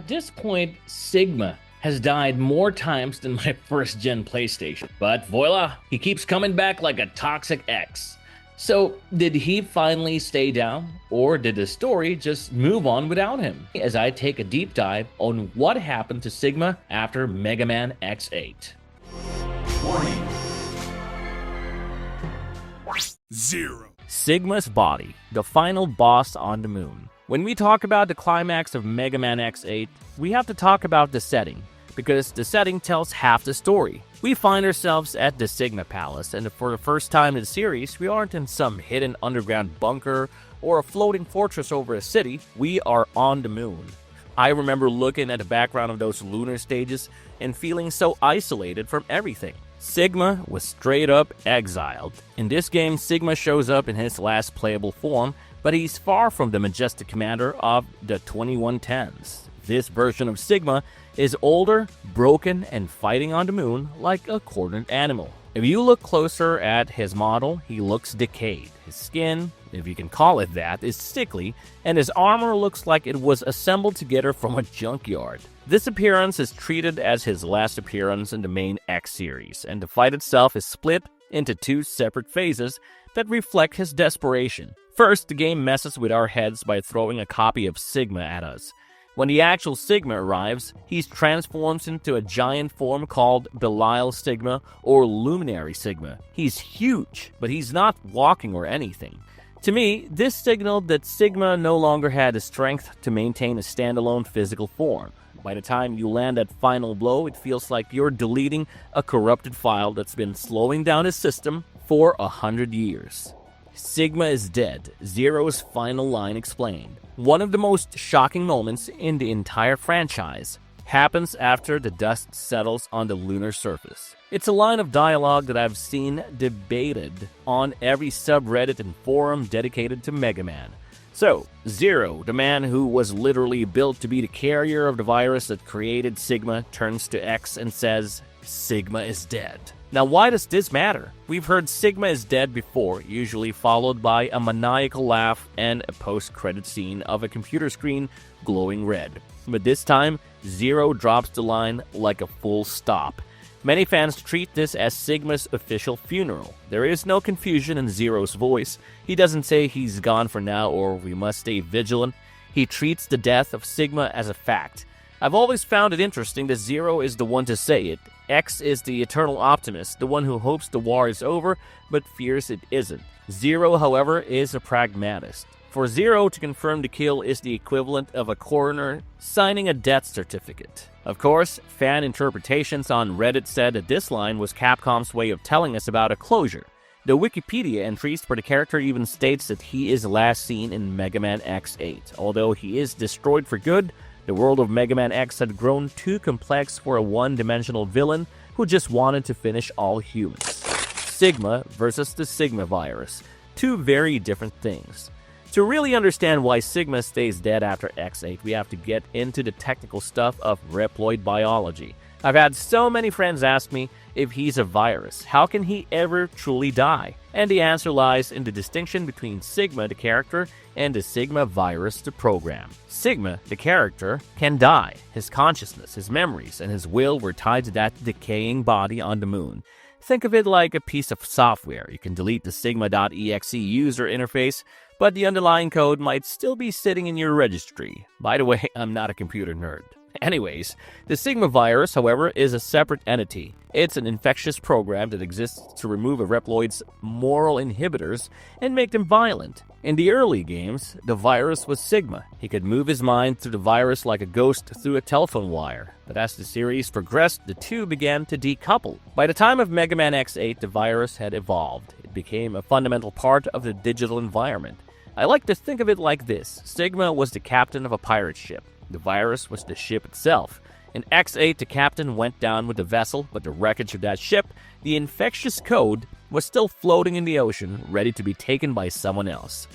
At this point, Sigma has died more times than my first gen PlayStation. But voila, he keeps coming back like a toxic ex. So, did he finally stay down, or did the story just move on without him? As I take a deep dive on what happened to Sigma after Mega Man X8. Warning. Zero. Sigma's body, the final boss on the moon. When we talk about the climax of Mega Man X8, we have to talk about the setting, because the setting tells half the story. We find ourselves at the Sigma Palace, and for the first time in the series, we aren't in some hidden underground bunker or a floating fortress over a city. We are on the moon. I remember looking at the background of those lunar stages and feeling so isolated from everything. Sigma was straight up exiled. In this game, Sigma shows up in his last playable form, but he's far from the majestic commander of the 2110s. This version of Sigma is older, broken, and fighting on the moon like a cornered animal. If you look closer at his model, he looks decayed. His skin, if you can call it that, is sickly, and his armor looks like it was assembled together from a junkyard. This appearance is treated as his last appearance in the main X series, and the fight itself is split into two separate phases that reflect his desperation. First, the game messes with our heads by throwing a copy of Sigma at us. When the actual Sigma arrives, he's transformed into a giant form called Belial Sigma or Luminary Sigma. He's huge, but he's not walking or anything. To me, this signaled that Sigma no longer had the strength to maintain a standalone physical form. By the time you land that final blow, it feels like you're deleting a corrupted file that's been slowing down his system for 100 years. Sigma is dead, Zero's final line explained. One of the most shocking moments in the entire franchise happens after the dust settles on the lunar surface. It's a line of dialogue that I've seen debated on every subreddit and forum dedicated to Mega Man. So, Zero, the man who was literally built to be the carrier of the virus that created Sigma, turns to X and says, "Sigma is dead." Now, why does this matter? We've heard Sigma is dead before, usually followed by a maniacal laugh and a post-credit scene of a computer screen glowing red. But this time, Zero drops the line like a full stop. Many fans treat this as Sigma's official funeral. There is no confusion in Zero's voice. He doesn't say he's gone for now or we must stay vigilant. He treats the death of Sigma as a fact. I've always found it interesting that Zero is the one to say it. X is the eternal optimist, the one who hopes the war is over, but fears it isn't. Zero, however, is a pragmatist. For Zero to confirm the kill is the equivalent of a coroner signing a death certificate. Of course, fan interpretations on Reddit said that this line was Capcom's way of telling us about a closure. The Wikipedia entries for the character even states that he is last seen in Mega Man X8. Although he is destroyed for good, the world of Mega Man X had grown too complex for a one-dimensional villain who just wanted to finish all humans. Sigma versus the Sigma virus. Two very different things. To really understand why Sigma stays dead after X8, we have to get into the technical stuff of Reploid biology. I've had so many friends ask me, if he's a virus, how can he ever truly die? And the answer lies in the distinction between Sigma, the character, and the Sigma virus, the program. Sigma, the character, can die. His consciousness, his memories, and his will were tied to that decaying body on the moon. Think of it like a piece of software. You can delete the Sigma.exe user interface, but the underlying code might still be sitting in your registry. By the way, I'm not a computer nerd. Anyways, the Sigma virus, however, is a separate entity. It's an infectious program that exists to remove a Reploid's moral inhibitors and make them violent. In the early games, the virus was Sigma. He could move his mind through the virus like a ghost through a telephone wire. But as the series progressed, the two began to decouple. By the time of Mega Man X8, the virus had evolved. It became a fundamental part of the digital environment. I like to think of it like this. Sigma was the captain of a pirate ship. The virus was the ship itself. In X8, the captain went down with the vessel, but the wreckage of that ship, the infectious code, was still floating in the ocean, ready to be taken by someone else.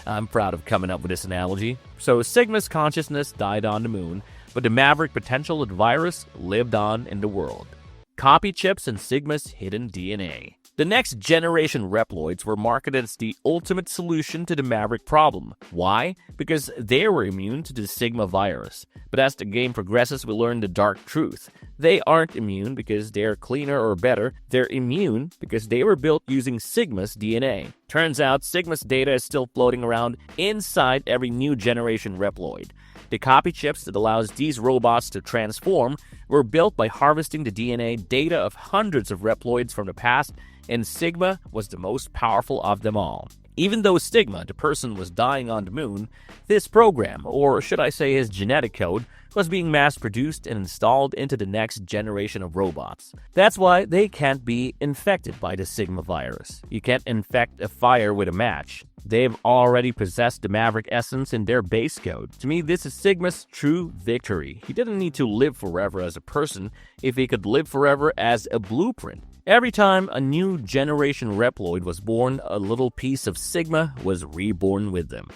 I'm proud of coming up with this analogy. So Sigma's consciousness died on the moon, but the maverick potential of the virus lived on in the world. Copy chips and Sigma's hidden DNA. The next generation Reploids were marketed as the ultimate solution to the Maverick problem. Why? Because they were immune to the Sigma virus. But as the game progresses, we learn the dark truth. They aren't immune because they're cleaner or better. They're immune because they were built using Sigma's DNA. Turns out Sigma's data is still floating around inside every new generation Reploid. The copy chips that allows these robots to transform were built by harvesting the DNA data of hundreds of Reploids from the past, and Sigma was the most powerful of them all. Even though Sigma, the person, was dying on the moon, this program, or should I say his genetic code, was being mass-produced and installed into the next generation of robots. That's why they can't be infected by the Sigma virus. You can't infect a fire with a match. They've already possessed the Maverick essence in their base code. To me, this is Sigma's true victory. He didn't need to live forever as a person if he could live forever as a blueprint. Every time a new generation Reploid was born, a little piece of Sigma was reborn with them.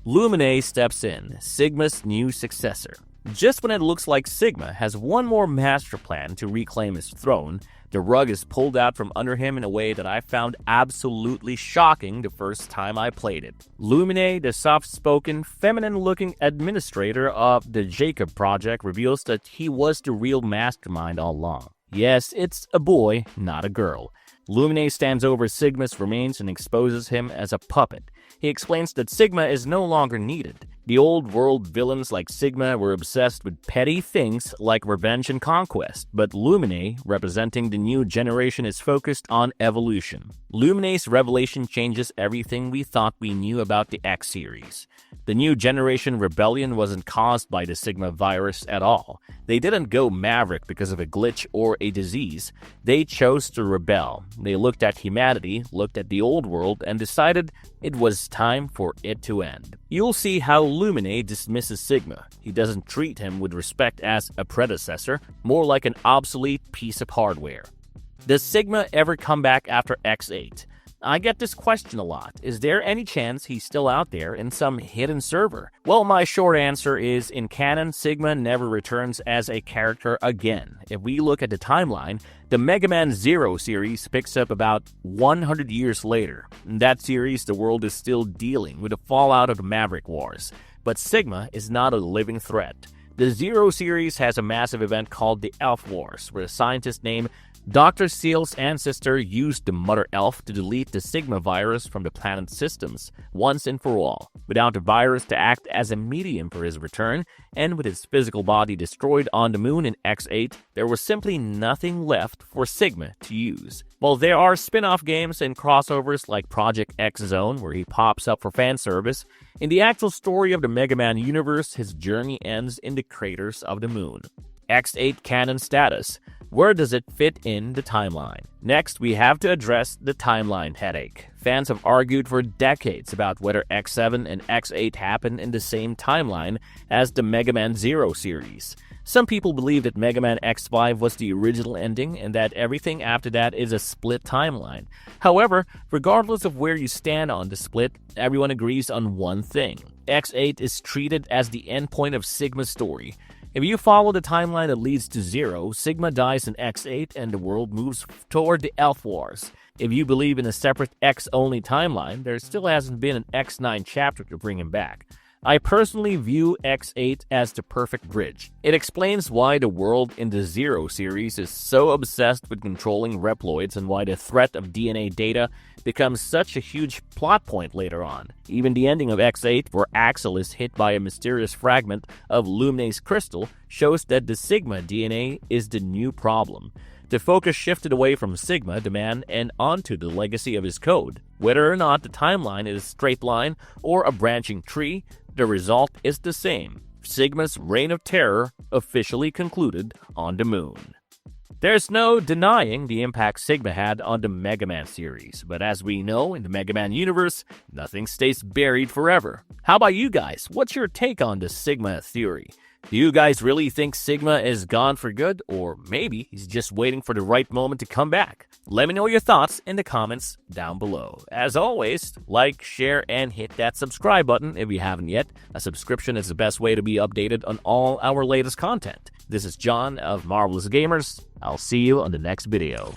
Lumine steps in, Sigma's new successor. Just when it looks like Sigma has one more master plan to reclaim his throne, the rug is pulled out from under him in a way that I found absolutely shocking the first time I played it. Lumine, the soft-spoken, feminine-looking administrator of the Jacob Project, reveals that he was the real mastermind all along. Yes, it's a boy, not a girl. Lumine stands over Sigma's remains and exposes him as a puppet. He explains that Sigma is no longer needed. The old world villains like Sigma were obsessed with petty things like revenge and conquest, but Lumine, representing the new generation, is focused on evolution. Lumine's revelation changes everything we thought we knew about the X series. The new generation rebellion wasn't caused by the Sigma virus at all. They didn't go Maverick because of a glitch or a disease. They chose to rebel. They looked at humanity, looked at the old world, and decided it was time for it to end. You'll see how Lumine dismisses Sigma. He doesn't treat him with respect as a predecessor, more like an obsolete piece of hardware. Does Sigma ever come back after X8? I get this question a lot. Is there any chance he's still out there in some hidden server? Well, my short answer is, in canon, Sigma never returns as a character again. If we look at the timeline, the Mega Man Zero series picks up about 100 years later. In that series, the world is still dealing with the fallout of the Maverick Wars. But Sigma is not a living threat. The Zero series has a massive event called the Elf Wars, where a scientist named Dr. Seal's ancestor used the Mother Elf to delete the Sigma virus from the planet's systems, once and for all. Without the virus to act as a medium for his return, and with his physical body destroyed on the moon in X8, there was simply nothing left for Sigma to use. While there are spin-off games and crossovers like Project X Zone, where he pops up for fan service, in the actual story of the Mega Man universe, his journey ends in the craters of the moon. X8 canon status. Where does it fit in the timeline? Next, we have to address the timeline headache. Fans have argued for decades about whether X7 and X8 happen in the same timeline as the Mega Man Zero series. Some people believe that Mega Man X5 was the original ending and that everything after that is a split timeline. However, regardless of where you stand on the split, everyone agrees on one thing. X8 is treated as the endpoint of Sigma's story. If you follow the timeline that leads to Zero, Sigma dies in X8 and the world moves toward the Elf Wars. If you believe in a separate X-only timeline, there still hasn't been an X9 chapter to bring him back. I personally view X8 as the perfect bridge. It explains why the world in the Zero series is so obsessed with controlling Reploids and why the threat of DNA data becomes such a huge plot point later on. Even the ending of X8, where Axel is hit by a mysterious fragment of Lumine's crystal, shows that the Sigma DNA is the new problem. The focus shifted away from Sigma, the man, and onto the legacy of his code. Whether or not the timeline is a straight line or a branching tree, the result is the same. Sigma's reign of terror officially concluded on the moon. There's no denying the impact Sigma had on the Mega Man series, but as we know, in the Mega Man universe, nothing stays buried forever. How about you guys? What's your take on the Sigma theory? Do you guys really think Sigma is gone for good, or maybe he's just waiting for the right moment to come back? Let me know your thoughts in the comments down below. As always, like, share, and hit that subscribe button if you haven't yet. A subscription is the best way to be updated on all our latest content. This is John of Marvelous Gamers. I'll see you on the next video.